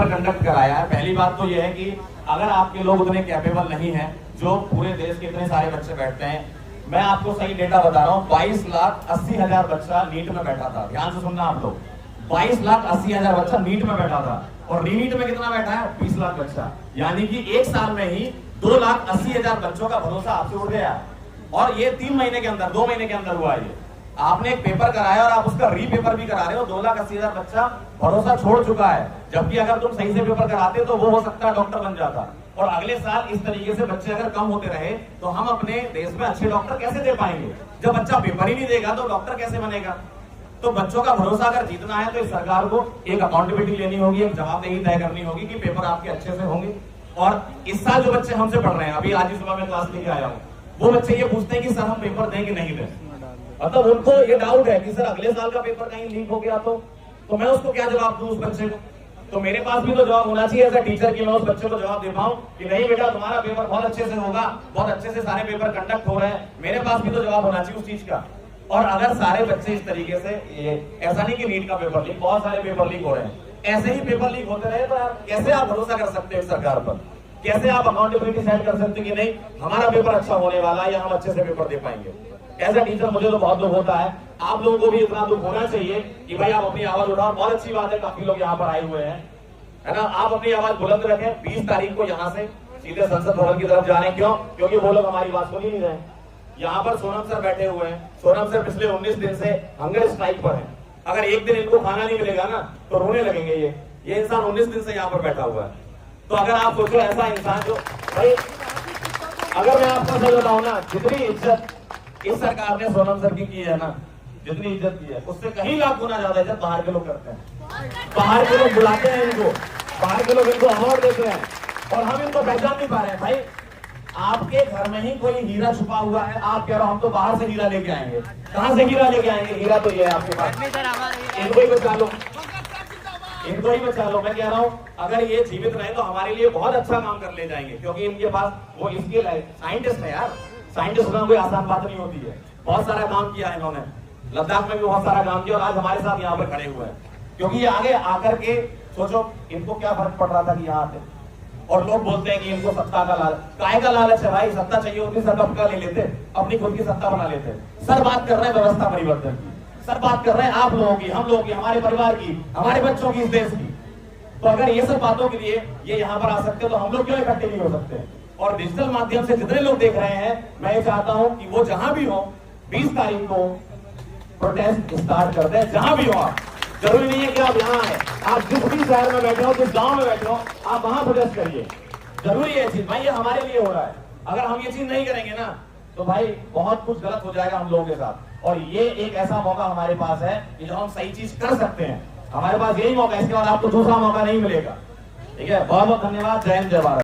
Paper conduct कराया है। पहली बात तो यह है कि अगर आपके लोग उतने कैपेबल नहीं है, जो पूरे देश के इतने सारे बच्चे बैठते हैं, मैं आपको सही डेटा बता रहा हूँ, 22,80,000 बच्चा नीट में बैठा था। ध्यान से सुनना आप लोग, 22,80,000 बच्चा नीट में बैठा था, और रीनीट में कितना बैठा है? 20 लाख बच्चा। यानी कि एक साल में ही 2,80,000 बच्चों का भरोसा आपसे उड़ गया। और ये 3 महीने के अंदर, 2 महीने के अंदर हुआ है। आपने एक पेपर कराया और आप उसका रीपेपर भी करा रहे हो। 2,80,000 बच्चा भरोसा छोड़ चुका है। जबकि अगर तुम सही से पेपर कराते तो वो हो सकता है डॉक्टर बन जाता। और अगले साल इस तरीके से बच्चे अगर कम होते रहे तो हम अपने देश में अच्छे डॉक्टर कैसे दे पाएंगे? जब बच्चा पेपर ही नहीं देगा तो डॉक्टर कैसे बनेगा? तो बच्चों का भरोसा अगर जीतना है तो इस सरकार को एक अकाउंटेबिलिटी लेनी होगी, एक जवाबदेही तय करनी होगी कि पेपर आपके अच्छे से होंगे। और इस साल जो बच्चे हमसे पढ़ रहे हैं, अभी आज ही सुबह मैं क्लास लेके आया हूँ, वो बच्चे ये पूछते हैं कि सर हम पेपर दें कि नहीं दें। मतलब उनको ये डाउट है कि सर अगले साल का पेपर कहीं लीक हो गया तो मैं उसको क्या जवाब दूं उस बच्चे को? तो मेरे पास भी तो जवाब होना चाहिए एज अ टीचर कि मैं उस बच्चे को जवाब दे पाऊं कि नहीं बेटा तुम्हारा पेपर बहुत अच्छे से होगा, बहुत अच्छे से सारे पेपर कंडक्ट हो रहे हैं। मेरे पास भी तो जवाब होना चाहिए उस चीज का। और अगर सारे बच्चे इस तरीके से, ऐसा नहीं कि नीट का पेपर लीक, बहुत सारे पेपर लीक हो रहे हैं, ऐसे ही पेपर लीक होते रहे तो कैसे आप भरोसा कर सकते हैं सरकार पर? कैसे आप अकाउंटेबिलिटी सेट कर सकते हैं कि नहीं हमारा पेपर अच्छा होने वाला है या हम अच्छे से पेपर दे पाएंगे? एज अ टीचर मुझे तो बहुत दुख होता है। आप लोगों को भी इतना दुख होना चाहिए कि भाई आप अपनी आवाज उठाओ। बहुत अच्छी बात है, काफी लोग यहाँ पर आए हुए हैं, है ना। आप अपनी आवाज बुलंद रखें। 20 तारीख को यहाँ से सीधे संसद भवन की तरफ जा रहे हैं। क्यों? क्योंकि वो लोग हमारी बात सुन ही नहीं रहे। यहाँ पर सोनम सर बैठे हुए हैं। सोनम सर पिछले 19 दिन से हंगर स्ट्राइक पर हैं। अगर एक दिन इनको खाना नहीं मिलेगा ना तो रोने लगेंगे। ये इंसान 19 दिन से यहाँ पर बैठा हुआ है। तो अगर आप सोचो ऐसा इंसान जो, भाई अगर मैं आपको सही बताऊं ना, जितनी इज्जत इस सरकार ने सोनम सर की है ना, जितनी इज्जत की है उससे कहीं लाख गुना ज्यादा इज्जत बाहर के लोग करते हैं। बाहर के लोग बुलाते हैं इनको, बाहर के लोग इनको अवार्ड देते हैं और हम इनको पहचान नहीं पा रहे हैं। भाई आपके घर में ही कोई हीरा छुपा हुआ है, आप कह रहे हो हम तो बाहर से हीरा लेके आएंगे। कहां से हीरा लेके आएंगे? हीरा तो ये है आपके पास, इनको ही बचा लो, इनको ही बचा लो। मैं कह रहा हूं अगर ये जीवित रहे तो हमारे लिए बहुत अच्छा काम कर ले जाएंगे, क्योंकि इनके पास वो स्किल है। साइंटिस्ट है यार, साइंटिस्ट होना कोई आसान बात नहीं होती है। बहुत सारा काम किया है इन्होंने, लद्दाख में भी बहुत सारा काम किया और आज हमारे साथ यहाँ पर खड़े हुए हैं। क्योंकि ये आगे आकर के सोचो इनको क्या फर्क पड़ रहा था कि यहाँ आते। और लोग बोलते हैं कि इनको सत्ता का लालच, काय का लालच है भाई? सत्ता चाहिए होती सर कब का ले लेते, अपनी खुद की सत्ता बना लेते। सर बात कर रहे हैं व्यवस्था परिवर्तन की, सर बात कर रहे हैं आप लोगों की, हम लोगों की, हमारे परिवार की, हमारे बच्चों की, इस देश की। तो अगर ये सब बातों के लिए ये यहाँ पर आ सकते हैं तो हम लोग क्यों इकट्ठे नहीं हो सकते? और डिजिटल माध्यम से जितने लोग देख रहे हैं, मैं ये चाहता हूं कि वो जहां भी हो 20 तारीख को प्रोटेस्ट स्टार्ट कर दें। जहां भी हो आप, जरूरी नहीं है कि आप यहाँ आए, आप जिस भी शहर में बैठे हो, जिस गांव में बैठे हो, आप वहां प्रोटेस्ट करिए। जरूरी है चीज भाई, ये हमारे लिए हो रहा है। अगर हम ये चीज नहीं करेंगे ना तो भाई बहुत कुछ गलत हो जाएगा हम लोगों के साथ। और ये एक ऐसा मौका हमारे पास है कि जो हम सही चीज कर सकते हैं। हमारे पास यही मौका है, इसके बाद आपको दूसरा मौका नहीं मिलेगा। ठीक है, बहुत बहुत धन्यवाद। जय हिंद, जय भारत।